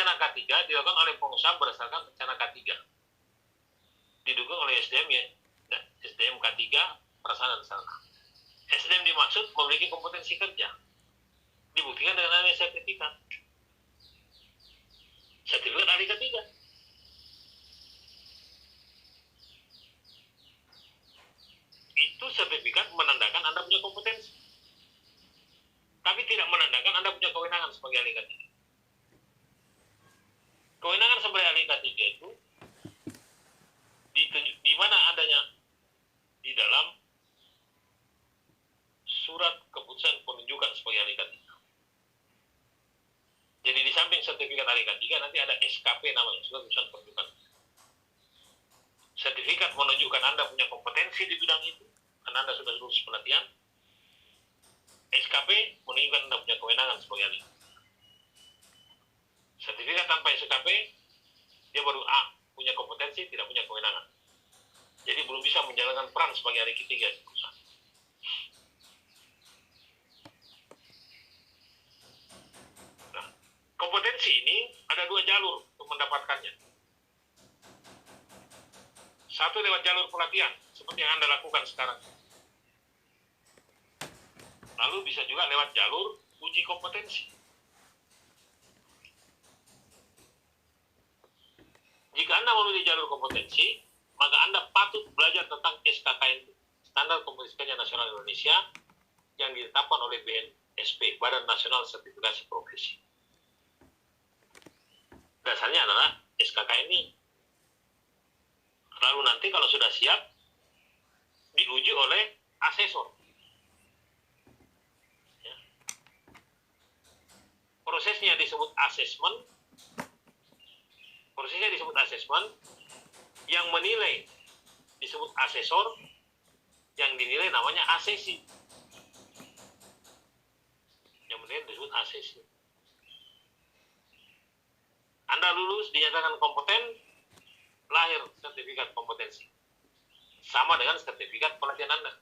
rencana K3 dilakukan oleh pengusaha berdasarkan rencana K3. Didukung oleh SDM ya, SDM K3, perasaan dan sarana. SDM dimaksud memiliki kompetensi kerja. Dibuktikan dengan adanya sertifikat. Sertifikat ahli K3. Itu sertifikat menandakan Anda punya kompetensi. Tapi tidak menandakan Anda punya kewenangan sebagai ahli K3. Kewenangan sebagai ahli K3 itu di mana adanya di dalam surat keputusan penunjukan sebagai ahli K3. Jadi di samping sertifikat ahli K3 nanti ada SKP namanya, surat keputusan penunjukan. Sertifikat menunjukkan Anda punya kompetensi di bidang itu, karena Anda sudah lulus pelatihan. SKP menunjukkan Anda punya kewenangan sebagai ahli. Sertifikat tanpa SKP, dia baru punya kompetensi, tidak punya kewenangan. Jadi belum bisa menjalankan peran sebagai ahli ketiga di perusahaan. Nah, kompetensi ini ada 2 jalur untuk mendapatkannya. Satu lewat jalur pelatihan, seperti yang Anda lakukan sekarang. Lalu bisa juga lewat jalur uji kompetensi. Jika Anda memilih jalur kompetensi, maka Anda patut belajar tentang SKKN, Standar Kompetensi Kerja Nasional Indonesia, yang ditetapkan oleh BNSP, Badan Nasional Sertifikasi Profesi. Dasarnya adalah SKKN ini. Lalu nanti kalau sudah siap, diuji oleh asesor. Ya. Prosesnya disebut asesmen. Yang menilai disebut asesor, yang dinilai namanya asesi. Yang menilai disebut asesi. Anda lulus, dinyatakan kompeten, lahir sertifikat kompetensi. Sama dengan sertifikat pelatihan Anda.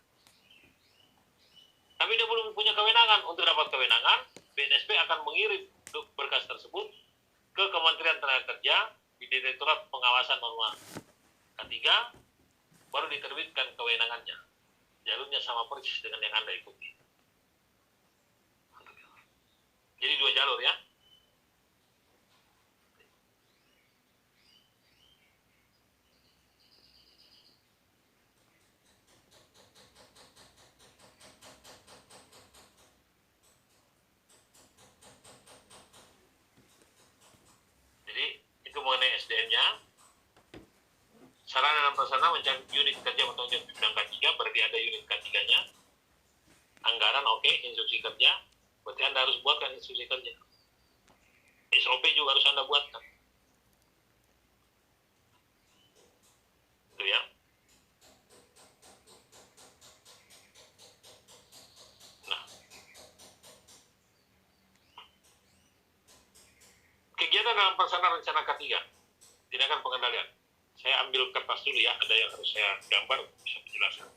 Tapi dia belum punya kewenangan. Untuk dapat kewenangan, BNSP akan mengirim berkas tersebut ke Kementerian Tenaga Kerja di Direktorat Pengawasan Norma K3, baru diterbitkan kewenangannya. Jalurnya sama persis dengan yang Anda ikuti. Jadi 2 jalur ya. Jadi itu mengenai SDM-nya. Sarana dan prasarana mencari unit kerja bertanggung jawab di bidang K3, berarti ada unit K3-nya. Anggaran oke, instruksi kerja, berarti Anda harus buatkan instruksi kerja. SOP juga harus Anda buatkan. Itu ya. Nah, kegiatan dalam pelaksanaan rencana K3, tindakan pengendalian. Saya ambil kertas dulu ya, ada yang harus saya gambar, bisa menjelaskan.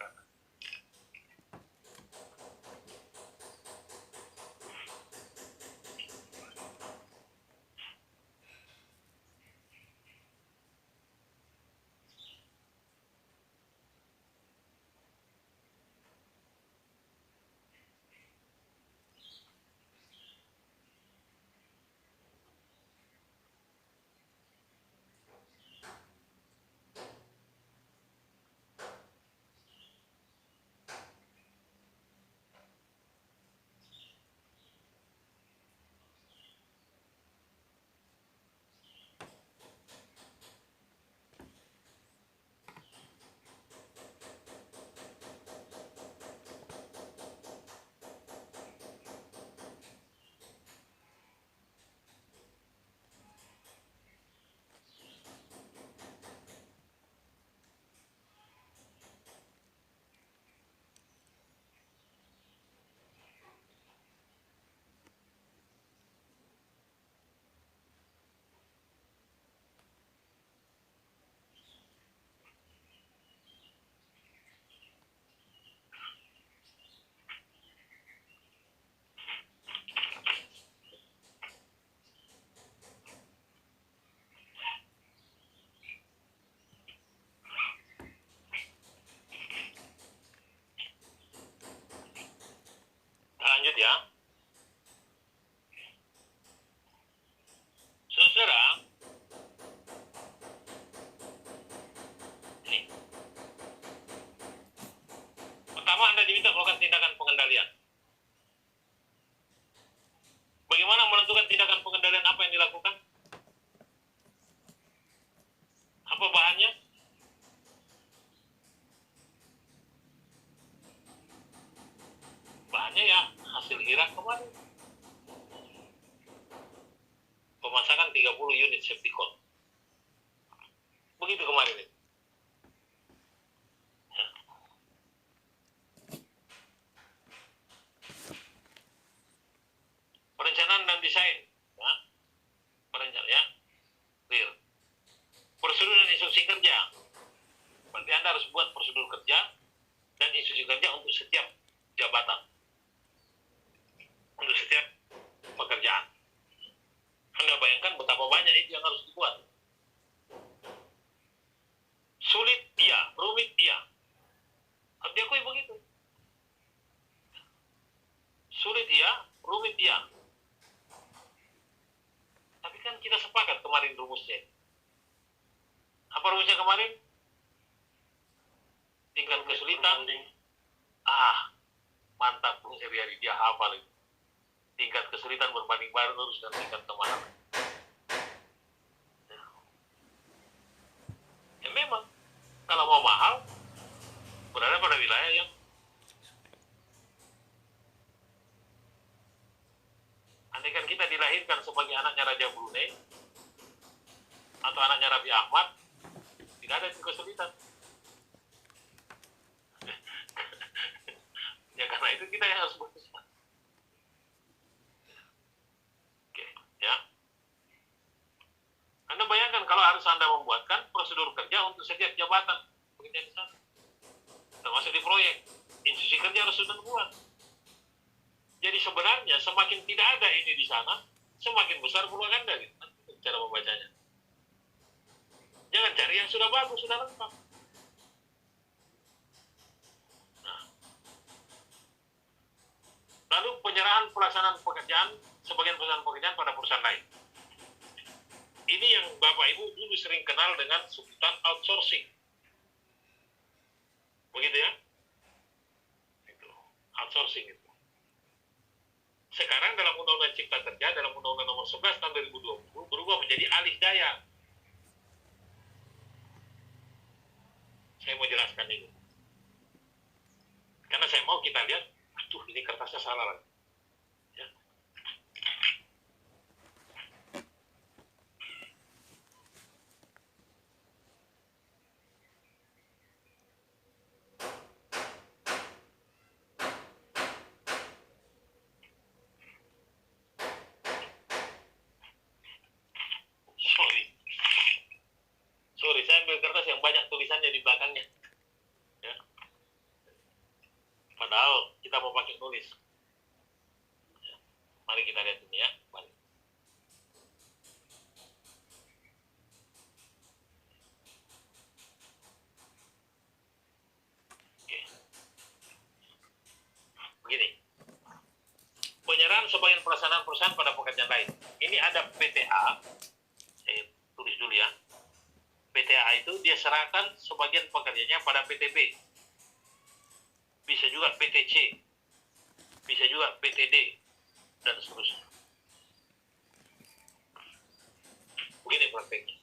ya hasil Irak kemarin. Pemasangan 30 unit Septicon. Begitu kemarin itu. Ya. Perencanaan dan desain. Ya. Perencanaan ya. Clear. Prosedur dan instruksi kerja. Berarti Anda harus buat prosedur kerja dan instruksi kerja untuk setiap jabatan. Untuk setiap pekerjaan. Anda bayangkan betapa banyak itu yang harus dibuat. Sulit, iya. Rumit, iya. Harus diakui begitu. Sulit, iya. Rumit, iya. Tapi kan kita sepakat kemarin rumusnya. Apa rumusnya kemarin? Tingkat kesulitan. Mantap. Bung Seriari, dia hafal itu. Tingkat kesulitan berbanding lurus dan tingkat kemahalan. Ya memang, kalau mau mahal, berada pada wilayah yang andaikan kita dilahirkan sebagai anaknya Raja Brunei atau anaknya Raffi Ahmad, tidak ada kesulitan. Ya karena itu kita yang harus berusaha. Oke, ya. Anda bayangkan kalau harus Anda membuatkan prosedur kerja untuk setiap jabatan pekerjaan di sana. Termasuk di proyek, instruksi kerja harus sudah buat. Jadi sebenarnya semakin tidak ada ini di sana, semakin besar peluang Anda gitu, cara membacanya. Jangan cari yang sudah bagus, sudah lengkap. Nah. Lalu penyerahan pelaksanaan pekerjaan, sebagian pelaksanaan pekerjaan pada perusahaan lain. Ini yang Bapak Ibu dulu sering kenal dengan sebutan outsourcing. Begitu ya? Itu, outsourcing itu. Sekarang dalam Undang-Undang Cipta Kerja, dalam Undang-Undang Nomor 11 tahun 2020 berubah menjadi alih daya. Saya mau jelaskan ini. Karena saya mau kita lihat, aduh ini kertasnya salah lagi. Ya. Sorry, saya ambil kertas yang banyak tulisannya di belakangnya. Ya. Padahal kita mau pakai tulis. Ya. Mari kita lihat ini ya. Mari. Oke. Begini. Penyerahan sebagian pelaksanaan perusahaan pada pekerjaan lain. Ini ada PTA. Saya tulis dulu ya. PTA itu dia serahkan sebagian pekerjaannya pada PTB. Bisa juga PTC. Bisa juga PTD. Dan seterusnya. Begini prakteknya.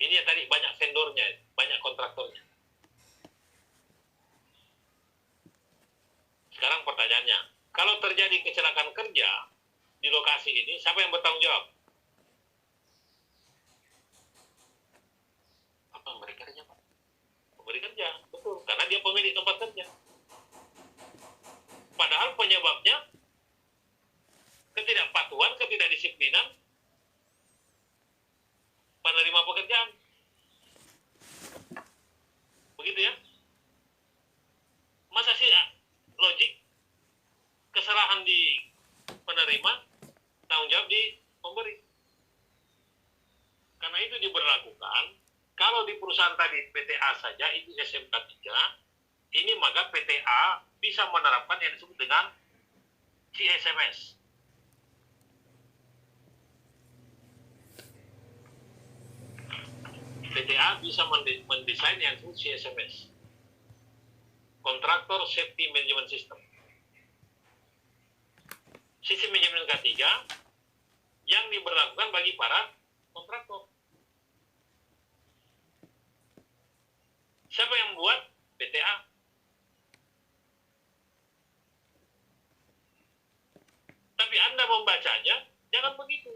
Ini yang tadi banyak vendornya, banyak kontraktornya. Sekarang pertanyaannya, kalau terjadi kecelakaan kerja di lokasi ini, siapa yang bertanggung jawab? Apa memberi kerja, Pak? Memberi kerja, betul. Karena dia pemilik tempat kerja. Padahal penyebabnya ketidakpatuhan, ketidakdisiplinan penerima pekerjaan. Begitu ya? Masa sih logik kesalahan di penerima, tanggung jawab di pemberi. Karena itu diberlakukan, kalau di perusahaan tadi PTA saja, itu SMK 3, ini maka PTA bisa menerapkan yang disebut dengan CSMS. PTA bisa mendesain yang disebut CSMS. Kontraktor Safety Management System. Sistem manajemen K3 yang diberlakukan bagi para kontraktor. Siapa yang buat? PTA. Tapi Anda membacanya, jangan begitu.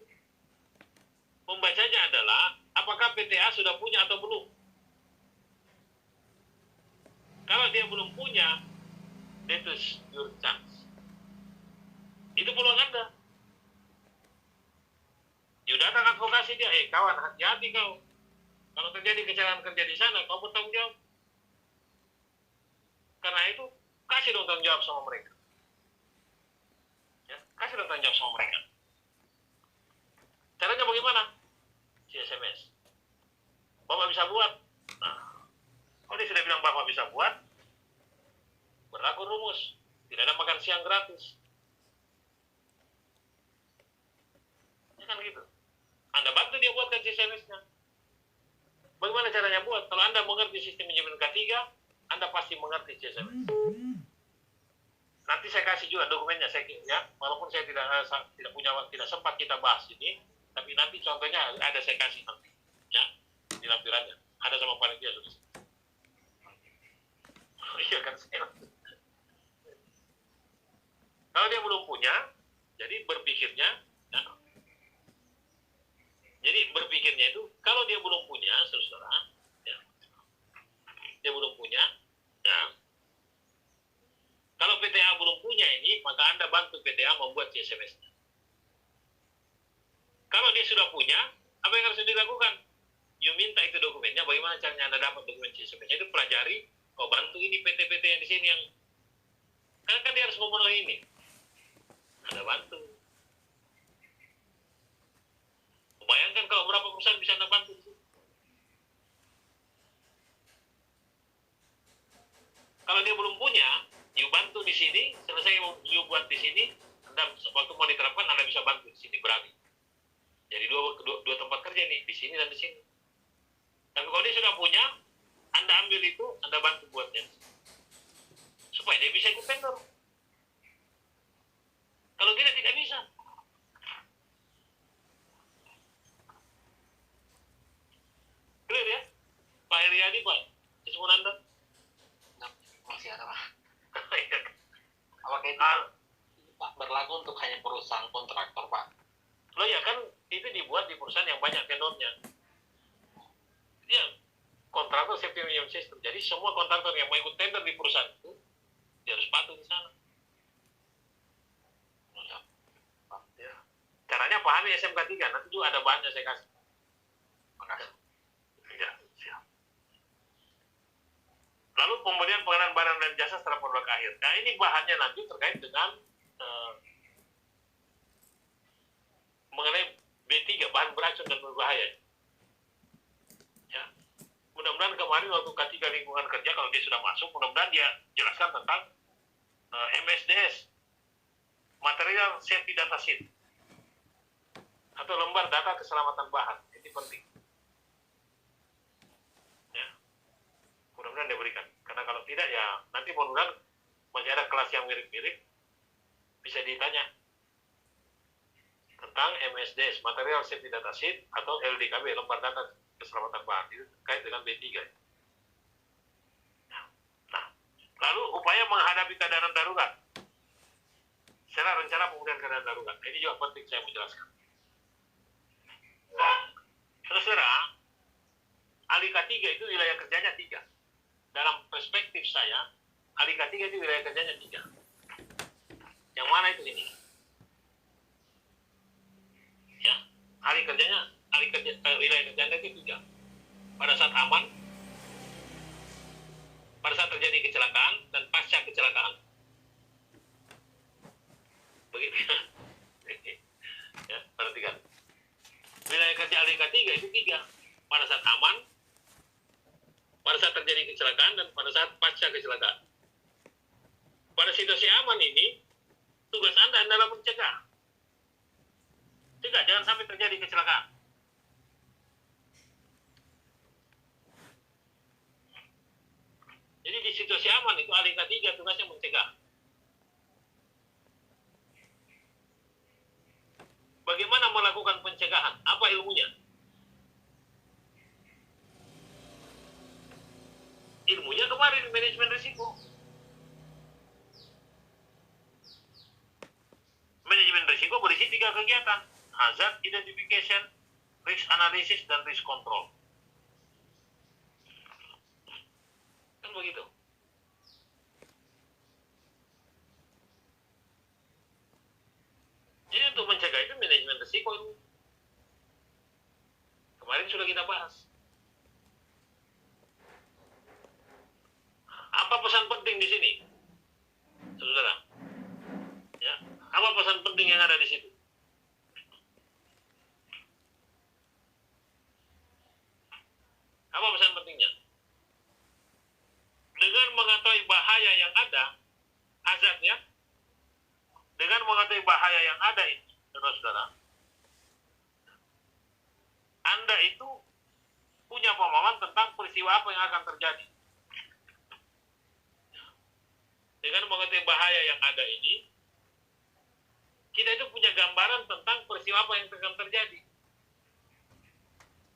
Membacanya adalah, apakah PTA sudah punya atau belum? Kalau dia belum punya, that is your chance. Itu peluang Anda. You datang advokasi dia, kawan, hati-hati kau. Kalau terjadi kecelakaan kerja di sana, kau bertanggung jawab. Karena itu, kasih dong tanggung jawab sama mereka. Ya, kasih dong tanggung jawab sama mereka. Caranya bagaimana? CSMS. Bapak bisa buat. Nah, kalau dia sudah bilang Bapak bisa buat, berlaku rumus. Tidak ada makan siang gratis. Ya kan gitu. Anda bantu dia buatkan CSMS-nya. Bagaimana caranya buat? Kalau Anda mengerti sistem manajemen K3, Anda pasti mengerti CSMS. Nanti saya kasih juga dokumennya, ya. Walaupun saya tidak punya, tidak sempat kita bahas ini, tapi nanti contohnya ada saya kasih nanti, ya, di lampirannya. Ada sama panitia sudah. Iya kan saya. Kalau dia belum punya, jadi berpikirnya, ya. Jadi berpikirnya itu, kalau dia belum punya, saudara, ya, dia belum punya, ya. Kalau PTA belum punya ini, maka Anda bantu PTA membuat CSMS-nya. Kalau dia sudah punya, apa yang harus dilakukan? You minta itu dokumennya, bagaimana caranya Anda dapat dokumen CSMS-nya, itu pelajari, kau bantu ini PT-PT yang di sini yang, kan dia harus memenuhi ini. Anda bantu. Bayangkan kalau berapa perusahaan bisa Anda bantu di sini. Kalau dia belum punya, you bantu di sini, selesai you buat di sini, Anda waktu mau diterapkan Anda bisa bantu di sini, berani. Jadi dua tempat kerja nih, di sini dan di sini. Tapi kalau dia sudah punya, Anda ambil itu, Anda bantu buatnya. Supaya dia bisa ikut tender. Kalau tidak bisa. Clear ya? Pak Heriadi, Pak. Sistem Anda? Masih ada, Pak. Apakah itu Pak berlaku untuk hanya perusahaan kontraktor, Pak? Loh ya kan, itu dibuat di perusahaan yang banyak tenornya. Ya, kontraktor safety management system. Jadi semua kontraktor yang mau ikut tender di perusahaan itu, dia harus patuh di sana. Ya. Caranya pahami SMK 3, nanti juga ada bahannya saya kasih. Makasih. Ya, siap. Lalu pembelian pengadaan barang dan jasa setelah produk akhir. Nah ini bahannya nanti terkait dengan mengenai B3, bahan beracun dan berbahaya. Ya. Mudah-mudahan kemarin waktu K3 lingkungan kerja, kalau dia sudah masuk, mudah-mudahan dia jelaskan tentang MSDS, material safety data sheet, atau lembar data keselamatan bahan. Ini penting. Ya. Mudah-mudahan dia berikan. Karena kalau tidak, ya nanti mudah-mudahan masih ada kelas yang mirip-mirip, bisa ditanya tentang MSDS, Material Safety Data Sheet, atau LDKB, lembar data keselamatan bahan. Itu terkait dengan B3. Nah, lalu upaya menghadapi keadaan darurat. Secara rencana pemulihan keadaan darurat. Ini juga penting saya mau jelaskan. Saudara, ahli K3 itu wilayah kerjanya 3. Dalam perspektif saya, ahli K3 itu wilayah kerjanya 3. Yang mana itu ini? Ya, wilayah kerjanya itu 3. Pada saat aman, pada saat terjadi kecelakaan, dan pasca kecelakaan. Begitu. Ya, perhatikan. Wilayah kerja ahli K3 itu 3. Pada saat aman, pada saat terjadi kecelakaan, dan pada saat pasca kecelakaan. Pada situasi aman ini, tugas Anda adalah mencegah. Cegah, jangan sampai terjadi kecelakaan. Jadi di situasi aman itu ahli K3 tugasnya mencegah. Bagaimana melakukan pencegahan? Apa ilmunya? ilmunya kemarin manajemen risiko. Manajemen risiko berisi 3 kegiatan: hazard identification, risk analysis, dan risk control. Kan begitu. Jadi untuk mencegah itu manajemen risiko itu kemarin sudah kita bahas. Apa pesan penting di sini, saudara? Ya, apa pesan penting yang ada di situ? Apa pesan pentingnya? Dengan mengetahui bahaya yang ada, hazard ya, dengan mengetahui bahaya yang ada ini, saudara-saudara, Anda itu punya pemahaman tentang peristiwa apa yang akan terjadi. Dengan mengetahui bahaya yang ada ini, kita itu punya gambaran tentang peristiwa apa yang akan terjadi.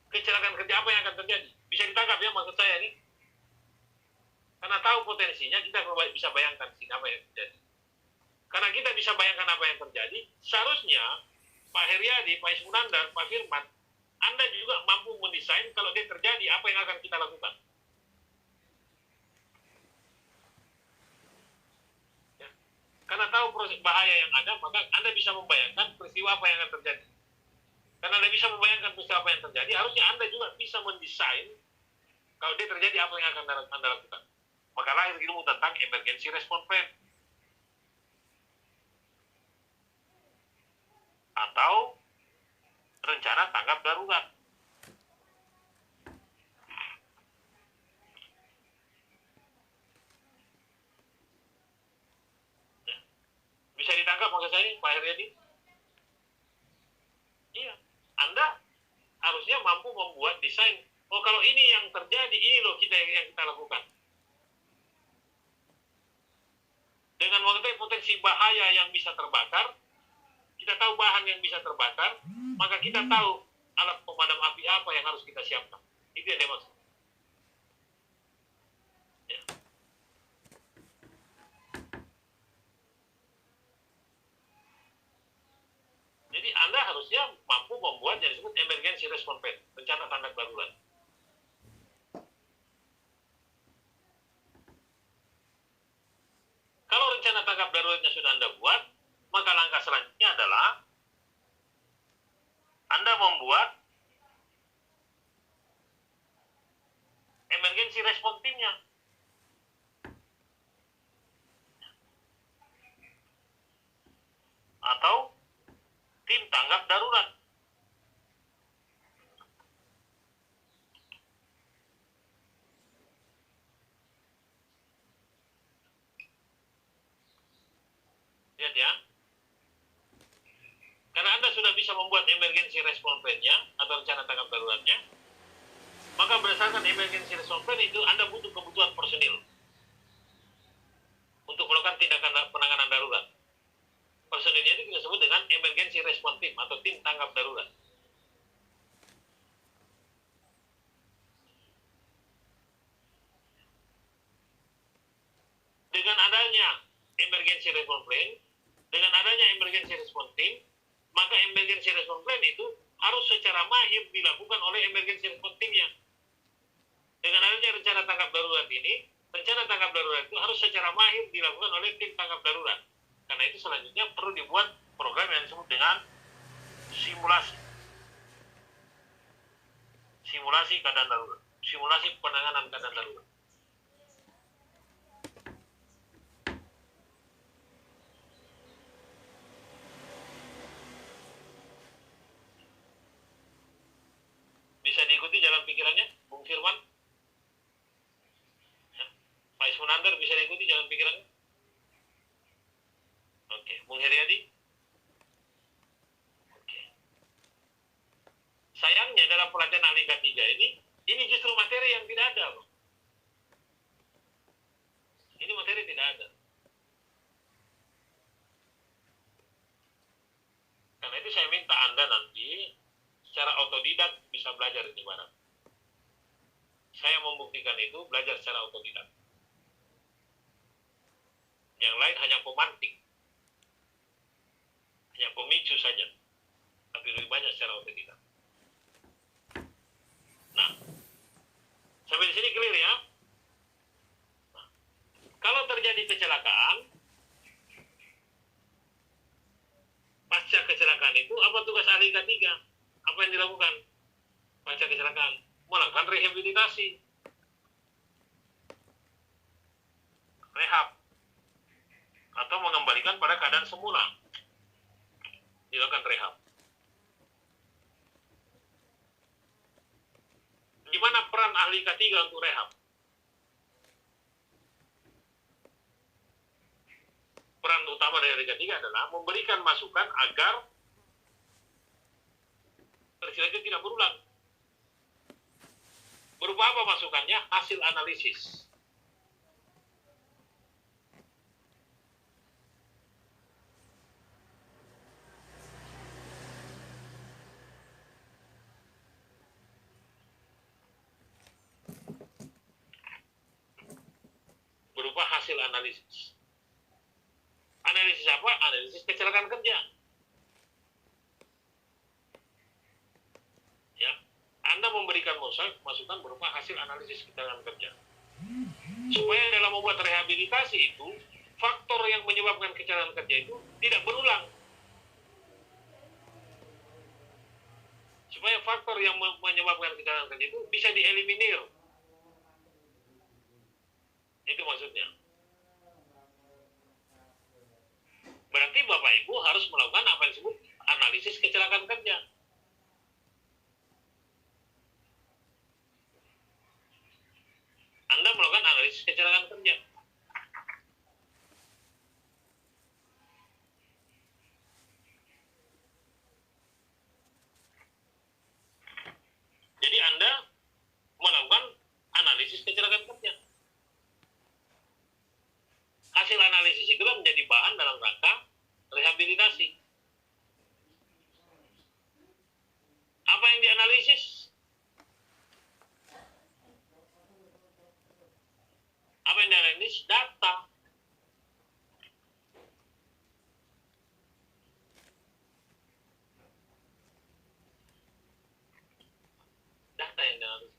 Kecelakaan kerja apa yang akan terjadi. Bisa ditangkap ya maksud saya ini. Karena tahu potensinya, kita bisa bayangkan apa yang terjadi. Karena kita bisa bayangkan apa yang terjadi, seharusnya Pak Heriadi, Pak Ismunandar, Pak Firman, Anda juga mampu mendesain kalau dia terjadi, apa yang akan kita lakukan. Ya. Karena tahu proses bahaya yang ada, maka Anda bisa membayangkan peristiwa apa yang akan terjadi. Karena Anda bisa membayangkan peristiwa apa yang terjadi, harusnya Anda juga bisa mendesain kalau dia terjadi apa yang akan Anda lakukan. Maka lahir ilmu tentang emergency response plan. Atau rencana tanggap darurat. Ya. Bisa ditangkap maksud saya Pak Heriadi? Iya. Anda harusnya mampu membuat desain. Oh kalau ini yang terjadi, ini loh yang kita lakukan. Dengan mengetahui potensi bahaya yang bisa terbakar, kita tahu bahan yang bisa terbakar, maka kita tahu alat pemadam api apa yang harus kita siapkan. Itu yang dia maksud. Ya. Jadi Anda harusnya mampu membuat yang disebut emergency response plan, rencana tanggap darurat. Kalau rencana tanggap daruratnya sudah Anda buat, maka langkah selanjutnya adalah Anda membuat emergency response team-nya. Atau tim tanggap darurat. Lihat ya. Karena Anda sudah bisa membuat emergency response plan-nya atau rencana tanggap daruratnya, maka berdasarkan emergency response plan itu Anda butuh kebutuhan personil untuk melakukan tindakan penanganan darurat. Personilnya itu kita sebut dengan emergency response team atau tim tanggap darurat. Dengan adanya emergency response plan, dengan adanya emergency response team, maka emergency response plan itu harus secara mahir dilakukan oleh emergency response team-nya. Dengan adanya rencana tanggap darurat ini, rencana tanggap darurat itu harus secara mahir dilakukan oleh tim tanggap darurat. Karena itu selanjutnya perlu dibuat program yang disebut dengan simulasi. Simulasi keadaan darurat. Simulasi penanganan keadaan darurat. Bisa diikuti jalan pikirannya, Bung Firman? Ya. Pak Ismunandar bisa diikuti jalan pikirannya? Oke, Bung Heriadi? Oke. Sayangnya dalam pelatihan ahli K3 ini justru materi yang tidak ada, loh. Ini materi tidak ada. Karena itu saya minta Anda nanti secara otodidak bisa belajar ini barang. saya membuktikan itu belajar secara otodidak. Yang lain hanya pemantik, hanya pemicu saja, tapi lebih banyak secara otodidak. Nah, sampai di sini clear ya. Nah, kalau terjadi kecelakaan, pasca kecelakaan itu apa tugas ahli K3? Apa yang dilakukan pasca kecelakaan? Melakukan rehabilitasi, rehab, atau mengembalikan pada keadaan semula. Dilakukan rehab. Gimana peran ahli K3 untuk rehab? Peran utama dari ahli K3 adalah memberikan masukan agar peristiwa itu tidak berulang. Berupa apa masukannya? Hasil analisis. Berupa hasil analisis. Analisis apa? Analisis kecelakaan kerja. Ya, Anda memberikan masukan berupa hasil analisis kecelakaan kerja. Supaya dalam membuat rehabilitasi itu, faktor yang menyebabkan kecelakaan kerja itu tidak berulang. Supaya faktor yang menyebabkan kecelakaan kerja itu bisa dieliminir. Itu maksudnya. Berarti Bapak Ibu harus melakukan apa yang disebut analisis kecelakaan kerja. Anda melakukan analisis kecelakaan kerja. Jadi Anda melakukan analisis kecelakaan kerja. Hasil analisis itulah menjadi bahan dalam rangka rehabilitasi. Apa yang dianalisis? Apa yang dianalisis? Data. Data yang dianalisis.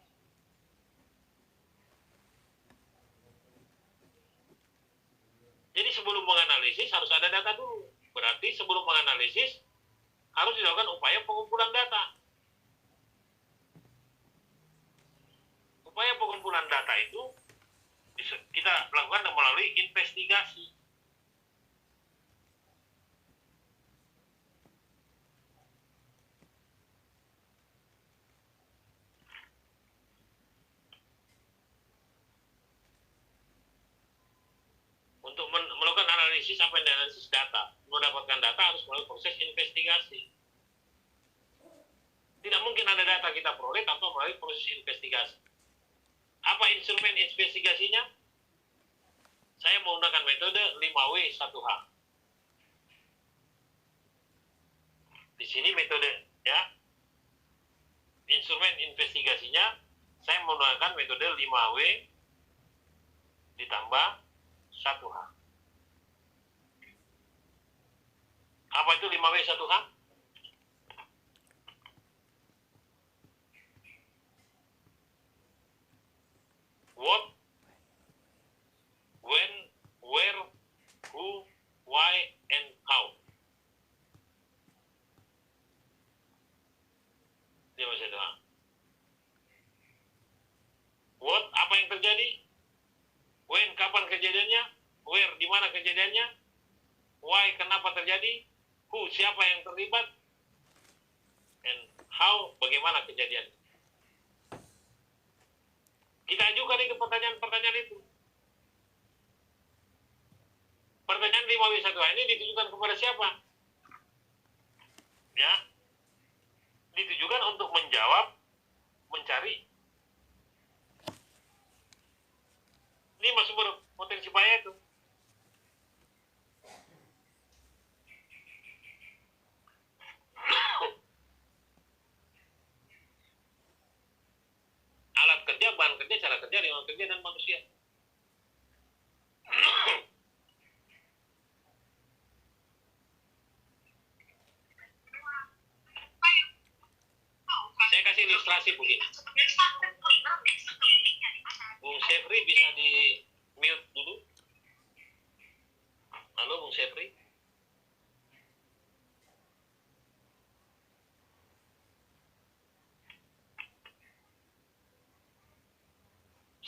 Jadi sebelum menganalisis harus ada data dulu. Berarti sebelum menganalisis harus dilakukan upaya pengumpulan data. Upaya pengumpulan data itu kita lakukan melalui investigasi. Untuk melakukan analisis, apa yang dianalisis? Data. Mendapatkan data harus melalui proses investigasi. Tidak mungkin ada data kita peroleh tanpa melalui proses investigasi. Apa instrumen investigasinya? Saya menggunakan metode 5W 1H. Di sini metode ya. Instrumen investigasinya saya menggunakan metode 5W ditambah 1H. Apa itu 5W 1H? What, when, where, who, why, and how. Dia masih ada. What, apa yang terjadi? When, kapan kejadiannya? Where, di mana kejadiannya? Why, kenapa terjadi? Who, siapa yang terlibat? And how, bagaimana kejadiannya? Kita ajukan itu pertanyaan-pertanyaan itu. Pertanyaan 5W1H ini ditujukan kepada siapa? Ya, ditujukan untuk menjawab, mencari. Ini sumber potensi bahaya itu. Alat kerja bahan kerja, cara kerja, lingkungan kerja, dan manusia. Saya kasih ilustrasi begini. Bung Syefri bisa di mute dulu. Halo Bung Syefri.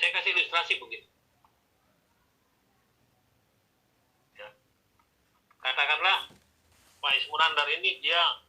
Saya kasih ilustrasi begini. Ya. Katakanlah Pak Ismunandar ini dia